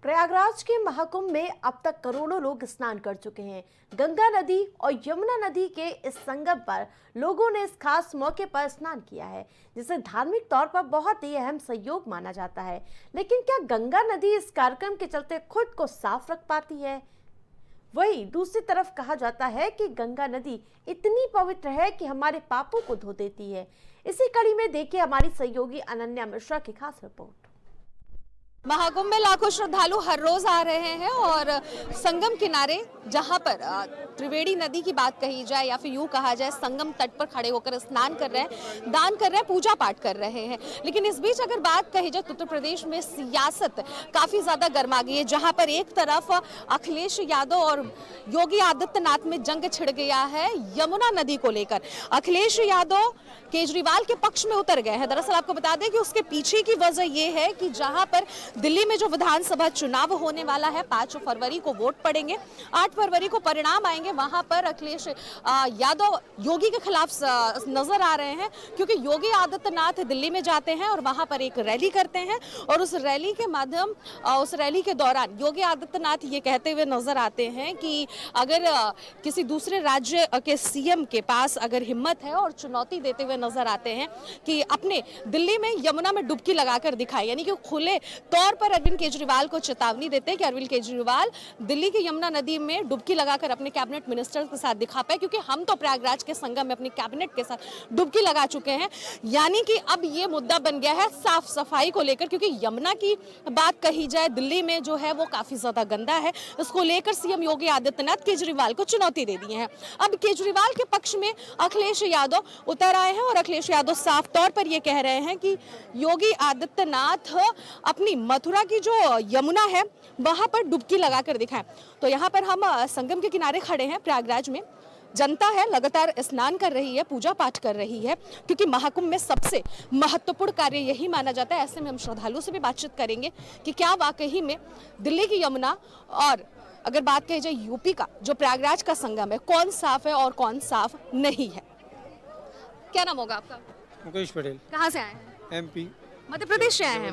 प्रयागराज के महाकुंभ में अब तक करोड़ों लोग स्नान कर चुके हैं। गंगा नदी और यमुना नदी के इस संगम पर लोगों ने इस खास मौके पर स्नान किया है, जिसे धार्मिक तौर पर बहुत ही अहम संयोग माना जाता है। लेकिन क्या गंगा नदी इस कार्यक्रम के चलते खुद को साफ रख पाती है? वहीं दूसरी तरफ कहा जाता है कि गंगा नदी इतनी पवित्र है कि हमारे पापों को धो देती है। इसी कड़ी में देखिए हमारी सहयोगी अनन्या मिश्रा की खास रिपोर्ट। महाकुंभ में लाखों श्रद्धालु हर रोज आ रहे हैं और संगम किनारे जहां पर त्रिवेणी नदी की बात कही जाए या फिर यूं कहा जाए संगम तट पर खड़े होकर स्नान कर रहे हैं, दान कर रहे हैं, पूजा पाठ कर रहे हैं। लेकिन इस बीच अगर बात कही जाए तो उत्तर प्रदेश में सियासत काफी ज्यादा गर्मा गई है, जहां पर एक तरफ अखिलेश यादव और योगी आदित्यनाथ में जंग छिड़ गया है यमुना नदी को लेकर। अखिलेश यादव केजरीवाल के पक्ष में उतर गए हैं। दरअसल आपको बता दें कि उसके पीछे की वजह यह है कि जहां पर दिल्ली में जो विधानसभा चुनाव होने वाला है, 5 फरवरी को वोट पड़ेंगे, 8 फरवरी को परिणाम आएंगे, वहां पर अखिलेश यादव योगी के खिलाफ नजर आ रहे हैं, क्योंकि योगी आदित्यनाथ दिल्ली में जाते हैं और वहां पर एक रैली करते हैं और उस रैली के दौरान योगी आदित्यनाथ ये कहते हुए नजर आते हैं कि अगर किसी दूसरे राज्य के सीएम के पास अगर हिम्मत है, और चुनौती देते हुए नजर आते हैं कि अपने दिल्ली में यमुना में डुबकी लगाकर दिखाए, यानी कि खुले तौर पर अरविंद केजरीवाल को चेतावनी देते हैं कि अरविंद केजरीवाल दिल्ली की यमुना नदी में डुबकी लगाकर अपने कैबिनेट मिनिस्टर्स के साथ दिखा पाए, क्योंकि हम तो प्रयागराज के संगम में अपने कैबिनेट के साथ डुबकी लगा चुके हैं। यानी कि अब ये मुद्दा बन गया है साफ सफाई को लेकर, क्योंकि यमुना की बात कही जाए दिल्ली में जो है वो काफी ज्यादा गंदा है। इसको लेकर सीएम योगी आदित्यनाथ केजरीवाल को चुनौती दे दी है। अब केजरीवाल के पक्ष में अखिलेश यादव उतर आए हैं और अखिलेश यादव साफ तौर पर यह कह रहे हैं कि योगी आदित्यनाथ अपनी मथुरा की जो यमुना है वहां पर डुबकी लगाकर दिखाएं। तो यहाँ पर हम संगम के किनारे खड़े हैं। प्रयागराज में जनता है, लगातार स्नान कर रही है, पूजा पाठ कर रही है, क्योंकि महाकुंभ में सबसे महत्वपूर्ण कार्य यही माना जाता है। ऐसे में हम श्रद्धालुओं से भी बातचीत करेंगे कि क्या वाकई में दिल्ली की यमुना और अगर बात कही जाए यूपी का जो प्रयागराज का संगम है, कौन साफ है और कौन साफ नहीं है। क्या नाम होगा आपका? मुकेश पटेल। कहाँ से आए हैं? एमपी मध्य प्रदेश से आए हैं।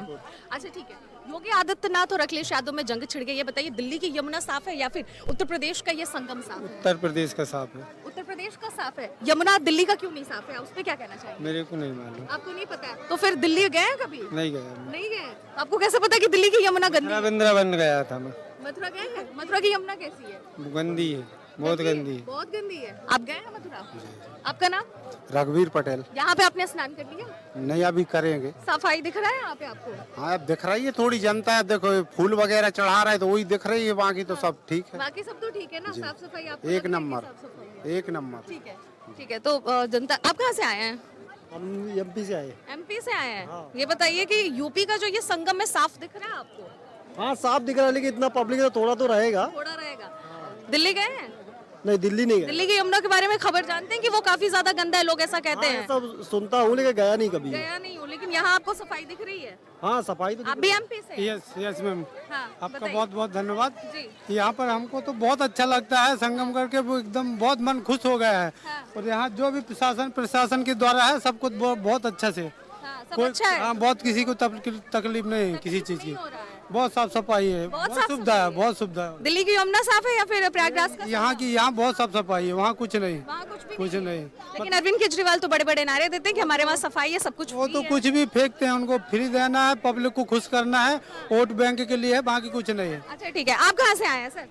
अच्छा, ठीक है। योगी आदित्यनाथ और अखिलेश यादव में जंग छिड़ गई, ये बताइए दिल्ली की यमुना साफ है या फिर उत्तर प्रदेश का ये संगम साफ है? उत्तर प्रदेश का साफ है। उत्तर प्रदेश का साफ है, यमुना दिल्ली का क्यों नहीं साफ है? उस पे क्या कहना चाहिए? मेरे को नहीं मालूम। आपको नहीं पता है? तो फिर दिल्ली गए हैं कभी? नहीं गया मैं। नहीं गए। आपको कैसे पता कि दिल्ली की यमुना गंदी है? बिंद्रा बन गया था मैं। मथुरा गए हैं? मथुरा की यमुना कैसी है? गंदी है, बहुत गंदी है। बहुत गंदी है। आप गए हैं मथुरा? आपका नाम? रघुवीर पटेल। यहाँ पे आपने स्नान कर लिया? नहीं, अभी करेंगे। सफाई दिख रहा है यहाँ पे आपको? हाँ, अब दिख रही है, थोड़ी जनता है, देखो फूल वगैरह चढ़ा रहा है तो वही दिख रही है, बाकी तो सब ठीक है। बाकी सब तो ठीक है ना? साफ सफाई आपको एक नंबर, एक नंबर। ठीक है, ठीक है। तो जनता, आप कहाँ से आए हैं? हम एमपी से आए। एमपी से आए हैं। ये बताइए कि यूपी का जो ये संगम में साफ दिख रहा है आपको? हाँ, साफ दिख रहा है, लेकिन इतना पब्लिक तो थोड़ा तो रहेगा। थोड़ा रहेगा। दिल्ली गए हैं? नहीं, दिल्ली नहीं गया। दिल्ली की यमुना के बारे में खबर जानते हैं कि वो काफी ज्यादा गंदा है, लोग ऐसा कहते हैं? सब सुनता हूँ लेकिन गया नहीं कभी। गया नहीं हूँ, लेकिन यहाँ आपको सफाई दिख रही है? हाँ, सफाई तो। आप भी एमपी से? यस यस मैम, हाँ, आपका बहुत बहुत धन्यवाद। जी। यहाँ पर हमको तो बहुत अच्छा लगता है, संगम करके वो एकदम बहुत मन खुश हो गया है। हाँ। और यहाँ जो भी प्रशासन के द्वारा है सब कुछ बहुत अच्छा से, हाँ, सब अच्छा है। हाँ, बहुत किसी को तकलीफ नहीं है किसी चीज की। हो रहा है। बहुत साफ सफाई है, बहुत बहुत साफ सुविधा है, सफाई बहुत सुविधा है। दिल्ली की यमुना साफ है या फिर प्रयागराज का? यहाँ बहुत साफ सफाई है, वहाँ कुछ नहीं, वहाँ कुछ भी कुछ नहीं। लेकिन अरविंद केजरीवाल तो बड़े बड़े नारे देते हैं कि हमारे वहाँ सफाई है, सब कुछ वो फ्री तो है। कुछ भी फेंकते हैं, उनको फ्री देना है, पब्लिक को खुश करना है, वोट बैंक के लिए है, बाकी कुछ नहीं है। अच्छा, ठीक है। आप कहाँ से आए हैं सर?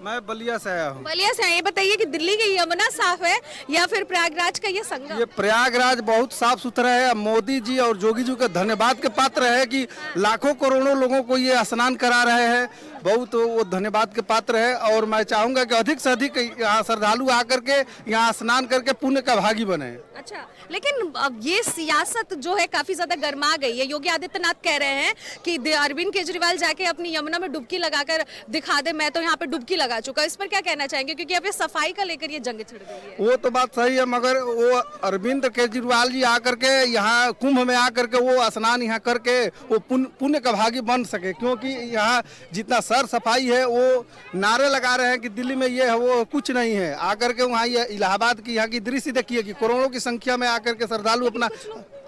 मैं बलिया से आया हूँ। बलिया से आए। ये बताइए कि दिल्ली की यमुना साफ है या फिर प्रयागराज का ये संगम? ये प्रयागराज बहुत साफ सुथरा है। मोदी जी और जोगी जी के धन्यवाद के पात्र है कि लाखों करोड़ों लोगों को ये स्नान करा रहे हैं, बहुत वो धन्यवाद के पात्र है। और मैं चाहूंगा कि अधिक से अधिक यहाँ श्रद्धालु आकर के यहाँ स्नान करके पुण्य का भागी बने। अच्छा, लेकिन अब ये सियासत जो है काफी ज्यादा गर्मा गई है। योगी आदित्यनाथ कह रहे हैं कि अरविंद केजरीवाल जाके अपनी यमुना में डुबकी लगाकर दिखा दे, मैं तो यहाँ पे डुबकी लगा चुका। इस पर क्या कहना चाहेंगे, क्योंकि यहाँ पे सफाई का लेकर ये जंग छिड़ गई है? वो तो बात सही है, मगर वो अरविंद केजरीवाल जी आकर के यहाँ कुंभ में आकर के वो स्नान यहाँ करके वो पुण्य का भागी बन सके, क्योंकि यहाँ जितना सर सफाई है वो नारे लगा रहे हैं कि दिल्ली में ये है वो कुछ नहीं है। आकर के वहाँ ये इलाहाबाद की यहाँ की दृश्य देखिए कि करोड़ों की संख्या में आकर के श्रद्धालु अपना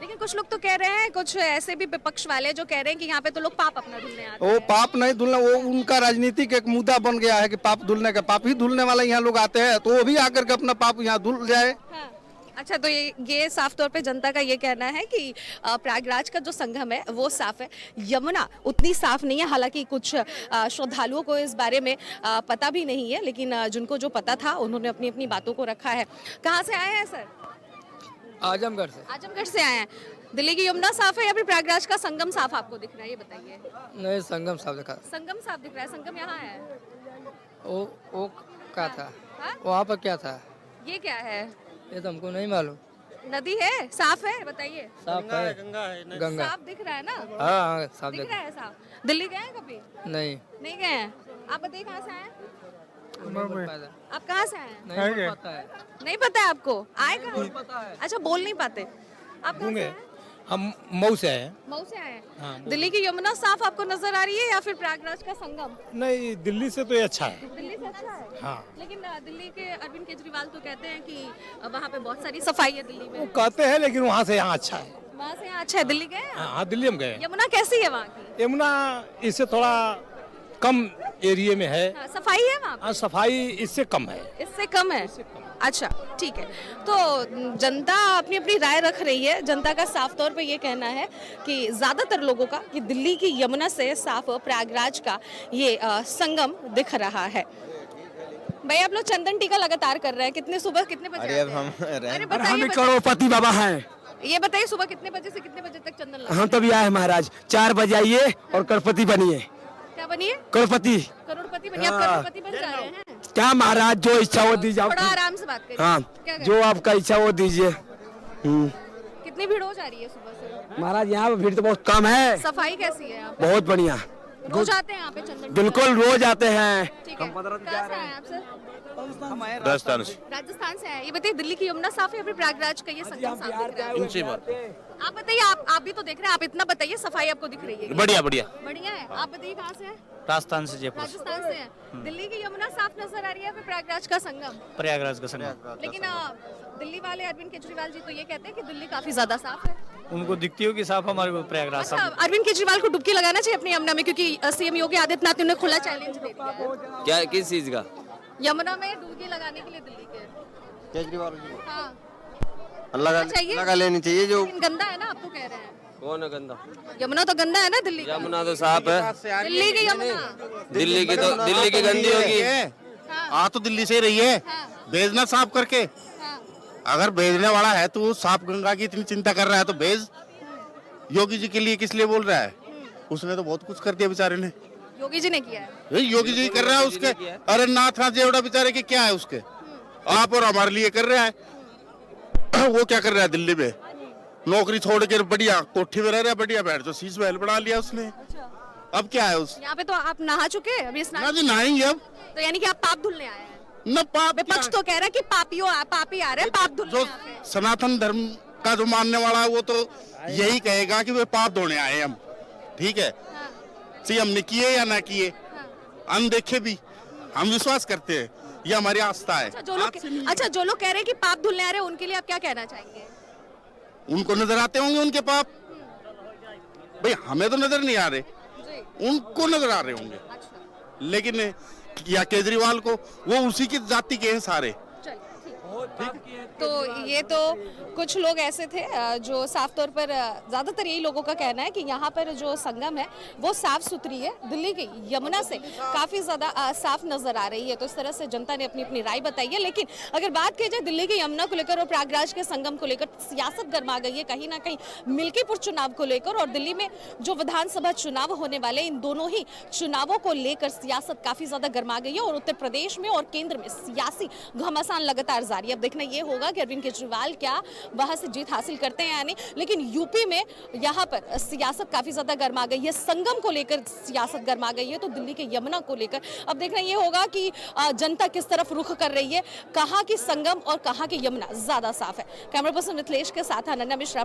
लेकिन कुछ लोग तो कह रहे हैं, कुछ ऐसे भी विपक्ष वाले जो कह रहे हैं कि यहाँ पे तो लोग पाप अपना धुलने आते वो पाप नहीं धुलना, वो उनका राजनीतिक एक मुद्दा बन गया है कि पाप धुलने का, पाप ही धुलने वाला यहाँ लोग आते हैं, तो वो भी आकर के अपना पाप यहाँ धुल जाए। हाँ। अच्छा, तो ये साफ तौर पे जनता का ये कहना है कि प्रयागराज का जो संगम है वो साफ है, यमुना उतनी साफ नहीं है। हालांकि कुछ श्रद्धालुओं को इस बारे में पता भी नहीं है, लेकिन जिनको जो पता था उन्होंने अपनी अपनी बातों को रखा है। कहाँ से आए हैं सर? आजमगढ़ से। आजमगढ़ से आए हैं। दिल्ली की यमुना साफ है या फिर प्रयागराज का संगम साफ आपको दिख रहा है, ये बताइए। नहीं, संगम साफ दिखा। संगम साफ दिख रहा है। संगम यहाँ है। वो क्या था? हाँ? वहाँ पर क्या था? ये क्या है? ये तो हमको नहीं मालूम। नदी है, साफ है, बताइए। साफ है, गंगा। साफ दिख रहा है ना? हाँ, साफ दिख दिख। रहा है साफ। दिल्ली गए हैं कभी? नहीं, नहीं गए हैं। आप बताइए कहाँ से आए हैं? आप कहाँ से आए हैं? नहीं पता है। नहीं पता है आपको? आए कहाँ? अच्छा, बोल नहीं पाते। आप कहाँ से आए हैं? हम मऊ से आए हैं। मऊ से आए हैं। दिल्ली की यमुना साफ आपको नजर आ रही है या फिर प्रयागराज का संगम? नहीं, दिल्ली से तो ये अच्छा है। दिल्ली से अच्छा है। हाँ। लेकिन दिल्ली के अरविंद केजरीवाल तो कहते हैं कि वहाँ पे बहुत सारी सफाई है दिल्ली वो में। कहते हैं, लेकिन वहाँ से यहाँ अच्छा है। वहाँ से यहाँ अच्छा है। दिल्ली गए हैं आप? हाँ, दिल्ली हम गए। यमुना कैसी है वहाँ की? यमुना इससे थोड़ा कम एरिया में है। हाँ, सफाई है वहाँ पे? हाँ, सफाई इससे कम है। इससे कम है। अच्छा, ठीक है। तो जनता अपनी अपनी राय रख रही है। जनता का साफ तौर पे ये कहना है कि ज्यादातर लोगों का कि दिल्ली की यमुना से साफ प्रयागराज का ये संगम दिख रहा है। भाई, आप लोग चंदन टीका लगातार कर रहे हैं, कितने सुबह कितने बजे? अरे अब हम अरे बताइए, करोड़पति बाबा हैं। ये बताइए सुबह कितने बजे से कितने बजे तक चंदन लगा? हम तभी आए महाराज, 4 बजे आइए और करोड़पति बनिए। क्या बनिए? करोड़पति। करोड़पति बनिए। आप करोड़पति बन जा रहे हैं? क्या महाराज, जो इच्छा वो दीजिए। थोड़ा आराम से बात करिए। हाँ, क्या करें? जो आपका इच्छा वो दीजिए। कितनी भीड़ हो जा रही है सुबह से? महाराज यहाँ पे भीड़ तो बहुत कम है। सफाई कैसी है यहाँ पे? बहुत बढ़िया। रोज आते हैं यहाँ पे चंदन? बिल्कुल रोज आते हैं। ठीक है। कहाँ से आए हैं आप सर? राजस्थान से। राजस्थान से आए। ये बताइए, दिल्ली की यमुना साफ है या फिर प्रयागराज का ये संगम साफ दिख रहा है? इनसे बात। आप बताइए, आप भी तो देख रहे हैं, आप इतना बताइए, सफाई आपको दिख रही है? बढ़िया बढ़िया। बढ़िया है। आप बताइए कहाँ से हैं? राजस्थान से, जयपुर। राजस्थान से हैं। दिल्ली की यमुना साफ नजर आ रही है या फिर प्रयागराज का संगम? प्रयागराज का संगम। लेकिन दिल्ली वाले अरविंद केजरीवाल जी तो ये कहते हैं कि दिल्ली काफी ज्यादा साफ है। उनको दिखती होगी साफ, हमारे को प्रयागराज अच्छा, अरविंद केजरीवाल को डुबकी लगाना चाहिए अपनी यमुना में, क्योंकि सीएम योगी आदित्यनाथ ने उन्हें खुला चैलेंज दे दिया है। क्या, किस चीज का? यमुना में डुबकी लगाने के लिए दिल्ली के। केजरीवाल हाँ, लगा लेनी चाहिए। जो लेकिन गंदा है ना, आप तो कह रहे हैं। कौन है गंदा? यमुना तो गंदा है ना दिल्ली का। यमुना तो साफ है। दिल्ली की यमुना। दिल्ली की तो दिल्ली की गंदी होगी। आ तो दिल्ली से ही रही है, हाँ। भेजना साफ करके। हाँ। अगर भेजने वाला है तो साफ गंगा की इतनी चिंता कर रहा है तो भेज। योगी जी के लिए किस लिए बोल रहा है? उसने तो बहुत कुछ कर दिया बेचारे ने। योगी जी ने किया है। योगी जी कर रहा है उसके। अरे नाथ जेवड़ा बेचारे के क्या है उसके? आप और हमारे लिए कर रहा है। वो क्या कर रहा है दिल्ली में? नौकरी छोड़ के बढ़िया कोठी में रह रहा है, बढ़िया बैठ जो शीश महल बना लिया उसने। अब क्या है उस? यहाँ पे तो आप नहा चुके हैं अभी स्नान? ना जी नहाएंगे अब। तो यानी कि आप पाप धुलने आए हैं? न पाप विपक्ष तो कह रहा है कि पापी आ रहे हैं, पाप धुलने जो यहाँ पे। सनातन धर्म का जो मानने वाला है वो तो यही कहेगा कि वे पाप धोने आए हम। ठीक है, सीएम ने किए या ना किए, अनदेखे भी हम विश्वास करते हैं, ये हमारी आस्था है। अच्छा, जो लोग कह रहे हैं कि पाप धुलने आ रहे हैं, उनके लिए आप क्या कहना चाहेंगे? उनको नजर आते होंगे उनके पाप। भाई हमें तो नजर नहीं आ रहे, उनको नजर आ रहे होंगे। लेकिन या केजरीवाल को, वो उसी की जाति के हैं सारे। तो ये तो कुछ लोग ऐसे थे जो साफ तौर पर ज्यादातर यही लोगों का कहना है कि यहाँ पर जो संगम है वो साफ सुथरी है, दिल्ली की यमुना से काफी ज्यादा साफ नजर आ रही है। तो इस तरह से जनता ने अपनी अपनी राय बताई है। लेकिन अगर बात की जाए दिल्ली की यमुना को लेकर और प्रयागराज के संगम को लेकर, सियासत गर्मा गई है कहीं ना कहीं मिल्कीपुर चुनाव को लेकर, और दिल्ली में जो विधानसभा चुनाव होने वाले, इन दोनों ही चुनावों को लेकर सियासत काफी ज्यादा गर्मा गई है। और उत्तर प्रदेश में और केंद्र में सियासी घमासान लगातार जारी है। अब देखना ये होगा कि अरविंद केजरीवाल क्या वहां से जीत हासिल करते हैं या नहीं। लेकिन यूपी में यहाँ पर सियासत काफी ज्यादा गर्मा गई है, संगम को लेकर सियासत गर्मा गई है, तो दिल्ली के यमुना को लेकर अब देखना ये होगा कि जनता किस तरफ रुख कर रही है, कहाँ की संगम और कहाँ की यमुना ज्यादा साफ है। कैमरा पर्सन मिथिलेश के साथ अनन्या मिश्रा।